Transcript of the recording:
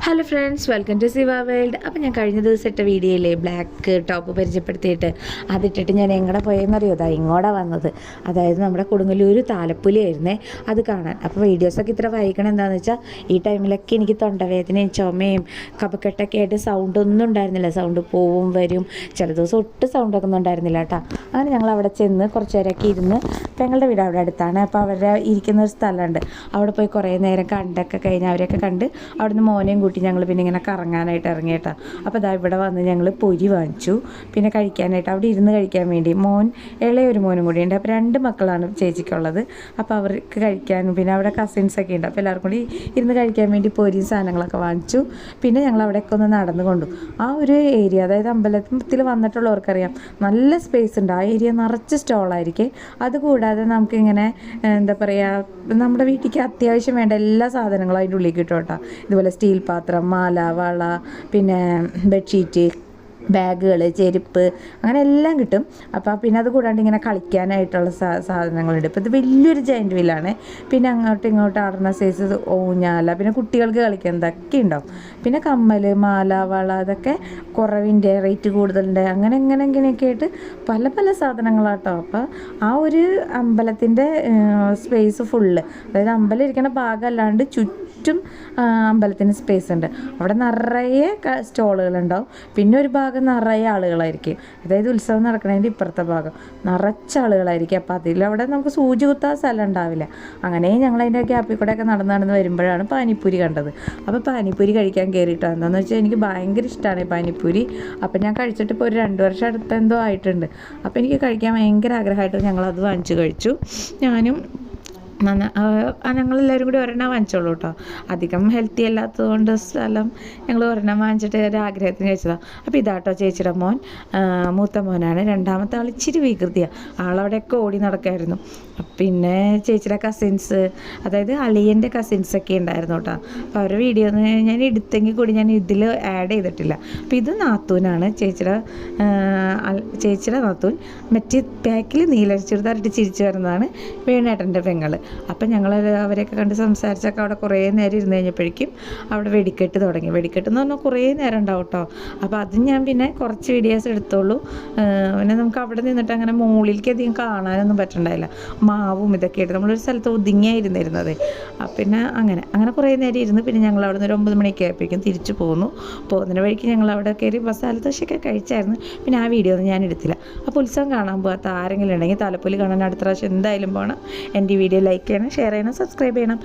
Hello friends, welcome to Siva world. അപ്പോൾ ഞാൻ കഴിഞ്ഞ ദിവസം ഇട്ട വീഡിയോയിലെ ബ്ലാക്ക് ടോപ്പ് പരിചയപ്പെടുത്തിയിട്ട് അതിട്ടിട്ട് ഞാൻ എങ്ങടെ പോയെന്നറിയോ? ഇങ്ങോട്ടാ വന്നത്. അതായത് നമ്മുടെ കൊടുങ്ങല്ലൂർ താലപ്പൊലിയായിരുന്നേ അത് കാണാൻ. അപ്പോൾ വീഡിയോസൊക്കെ ഇത്ര വൈകണം എന്താണെന്ന് വെച്ചാൽ ഈ ടൈമിലൊക്കെ എനിക്ക് തൊണ്ടവേദനയും ചുമയും കഫക്കെട്ടൊക്കെ ആയിട്ട് സൗണ്ടൊന്നും ഉണ്ടായിരുന്നില്ല. സൗണ്ട് പോവും വരും, ചില ദിവസം ഒട്ടും സൗണ്ടൊക്കെ ഒന്നും ഉണ്ടായിരുന്നില്ല കേട്ടോ. അങ്ങനെ ഞങ്ങൾ അവിടെ ചെന്ന് കുറച്ച് നേരമൊക്കെ ഇരുന്ന്, പെങ്ങളുടെ വീട് അവിടെ അടുത്താണ്. അപ്പോൾ അവരുടെ ഇരിക്കുന്ന ഒരു സ്ഥലമുണ്ട്, അവിടെ പോയി കുറേ നേരം കണ്ടൊക്കെ കഴിഞ്ഞ് അവരെയൊക്കെ കണ്ട് അവിടുന്ന് മോനെയും കൂട്ടി ഞങ്ങൾ പിന്നെ ഇങ്ങനെ കറങ്ങാനായിട്ട് ഇറങ്ങിയിട്ടാ. അപ്പോൾ ഇതാ ഇവിടെ വന്ന് ഞങ്ങൾ പൊരി വാങ്ങിച്ചു പിന്നെ കഴിക്കാനായിട്ട് അവിടെ ഇരുന്ന് കഴിക്കാൻ വേണ്ടി. ഇളയൊരു മോനും കൂടി ഉണ്ട്. അപ്പോൾ 2 മക്കളാണ് ചേച്ചിക്കുള്ളത്. അപ്പോൾ അവർക്ക് കഴിക്കാനും പിന്നെ അവിടെ കസിൻസൊക്കെ ഉണ്ട്. അപ്പോൾ എല്ലാവർക്കും കൂടി ഇരുന്ന് കഴിക്കാൻ വേണ്ടി പൊരിയും സാധനങ്ങളൊക്കെ വാങ്ങിച്ചു. പിന്നെ ഞങ്ങൾ അവിടെയൊക്കെ ഒന്ന് നടന്നു കൊണ്ടു. ആ ഒരു ഏരിയ, അതായത് അമ്പലത്തിൽ വന്നിട്ടുള്ളവർക്കറിയാം നല്ല സ്പേസ് ഉണ്ട്. ആ ഏരിയ നിറച്ച് സ്റ്റോളായിരിക്കും. അതുകൂടാതെ നമുക്കിങ്ങനെ എന്താ പറയുക, നമ്മുടെ വീട്ടിലേക്ക് അത്യാവശ്യം വേണ്ട എല്ലാ സാധനങ്ങളും അതിൻ്റെ ഉള്ളിൽ കിട്ടും കേട്ടോ. ഇതുപോലെ സ്റ്റീൽ പാത്രം, മാല, വള, പിന്നെ ബെഡ്ഷീറ്റ്, ബാഗുകൾ, ചെരുപ്പ്, അങ്ങനെ എല്ലാം കിട്ടും. അപ്പോൾ പിന്നെ അത് കൂടാണ്ട് ഇങ്ങനെ കളിക്കാനായിട്ടുള്ള സാധനങ്ങളുണ്ട്. ഇപ്പോൾ ഇത് വലിയൊരു ജയൻറ്റ് വീലാണ്. പിന്നെ അങ്ങോട്ടും ഇങ്ങോട്ടും ആടുന്ന സൈസ് ഊഞ്ഞാല, പിന്നെ കുട്ടികൾക്ക് കളിക്കുന്നതൊക്കെ ഉണ്ടാവും. പിന്നെ കമ്മൽ, മാല, വള, അതൊക്കെ കുറവിൻ്റെ, റേറ്റ് കൂടുതലുണ്ട്. അങ്ങനെ ഇങ്ങനെയൊക്കെ ആയിട്ട് പല പല സാധനങ്ങളാട്ടോ. അപ്പോൾ ആ ഒരു അമ്പലത്തിൻ്റെ സ്പേസ് ഫുള്ള്, അതായത് അമ്പലം ഇരിക്കുന്ന ഭാഗം അല്ലാണ്ട് ചുറ്റും അമ്പലത്തിന് സ്പേസ് ഉണ്ട്. അവിടെ നിറയെ സ്റ്റോളുകളുണ്ടാവും. പിന്നെ ഒരു ഭാഗം നിറയെ ആളുകളായിരിക്കും. അതായത് ഉത്സവം നടക്കണതിൻ്റെ ഇപ്പുറത്തെ ഭാഗം നിറച്ച ആളുകളായിരിക്കും. അപ്പോൾ അതിലവിടെ നമുക്ക് സൂചി കുത്താൻ സ്ഥലം ഉണ്ടാവില്ല. അങ്ങനെ ഞങ്ങൾ അതിൻ്റെ ഗ്യാപ്പിൽ കൂടെയൊക്കെ നടന്ന് വരുമ്പോഴാണ് പാനിപ്പൂരി കണ്ടത്. അപ്പോൾ പാനിപ്പൂരി കഴിക്കാൻ കയറിയിട്ടാണ്. എന്താണെന്ന് വെച്ചാൽ എനിക്ക് ഭയങ്കര ഇഷ്ടമാണ് പാനിപ്പൂരി. അപ്പോൾ ഞാൻ കഴിച്ചിട്ട് ഇപ്പോൾ ഒരു 2 വർഷം അടുത്ത് എന്തോ ആയിട്ടുണ്ട്. അപ്പോൾ എനിക്ക് കഴിക്കാൻ ഭയങ്കര ആഗ്രഹമായിട്ട് ഞങ്ങളത് വാങ്ങിച്ച് കഴിച്ചു. ഞാനും ഞങ്ങളെല്ലാവരും കൂടി ഒരെണ്ണം വാങ്ങിച്ചോളൂ കേട്ടോ. അധികം ഹെൽത്തി അല്ലാത്തതുകൊണ്ട് സ്ഥലം ഞങ്ങൾ ഒരെണ്ണം വാങ്ങിച്ചിട്ട് ഒരു ആഗ്രഹത്തിന് കഴിച്ചതാണ്. അപ്പോൾ ഇതാട്ടോ ചേച്ചിയുടെ മോൻ, മൂത്ത മോനാണ്. രണ്ടാമത്തെ ആൾ ഇച്ചിരി വികൃതിയാണ്. ആളവിടെയൊക്കെ ഓടി നടക്കായിരുന്നു. പിന്നെ ചേച്ചിയുടെ കസിൻസ്, അതായത് അളിയൻ്റെ കസിൻസൊക്കെ ഉണ്ടായിരുന്നു കേട്ടോ. അപ്പോൾ അവരുടെ വീഡിയോ ഞാൻ എടുത്തെങ്കിൽ കൂടി ഞാൻ ഇതിൽ ആഡ് ചെയ്തിട്ടില്ല. അപ്പോൾ ഇത് നാത്തൂനാണ്, ചേച്ചിയുടെ നാത്തൂൻ. മറ്റേ പാക്കിൽ നീലച്ചെറുതായിട്ട് ചിരിച്ചു വരുന്നതാണ് വേണേട്ടൻ്റെ പെങ്ങൾ. അപ്പം ഞങ്ങൾ അവരെയൊക്കെ കണ്ട് സംസാരിച്ചൊക്കെ അവിടെ കുറേ നേരം ഇരുന്ന് കഴിഞ്ഞപ്പോഴേക്കും അവിടെ വെടിക്കെട്ട് തുടങ്ങി. വെടിക്കെട്ട് എന്ന് പറഞ്ഞാൽ കുറേ നേരം ഉണ്ടാവും കേട്ടോ. അപ്പോൾ അത് ഞാൻ പിന്നെ കുറച്ച് വീഡിയോസ് എടുത്തോളൂ. പിന്നെ നമുക്ക് അവിടെ നിന്നിട്ട് അങ്ങനെ മുകളിലേക്ക് അധികം കാണാനൊന്നും പറ്റണ്ടായില്ല. മാവും ഇതൊക്കെ ആയിട്ട് നമ്മളൊരു സ്ഥലത്ത് ഒതുങ്ങിയായിരുന്നിരുന്നത്. പിന്നെ അങ്ങനെ കുറേ നേരം ഇരുന്ന് പിന്നെ ഞങ്ങൾ അവിടെ നിന്ന് ഒരു 9 മണിയൊക്കെ ആയപ്പോഴേക്കും തിരിച്ചു പോകുന്നതിന് വഴിക്ക് ഞങ്ങൾ അവിടെ കയറി മസാല ദോശയൊക്കെ കഴിച്ചായിരുന്നു. പിന്നെ ആ വീഡിയോ ഒന്നും ഞാൻ എടുത്തില്ല. അപ്പോൾ ഉത്സവം കാണാൻ പോകാത്ത ആരെങ്കിലും ഉണ്ടെങ്കിൽ താലപ്പൊലി കാണാൻ അടുത്ത പ്രാവശ്യം എന്തായാലും പോകണം. എൻ്റെ വീഡിയോ ലൈക്ക് ചെയ്യണം, ഷെയർ ചെയ്യണം, സബ്സ്ക്രൈബ് ചെയ്യണം.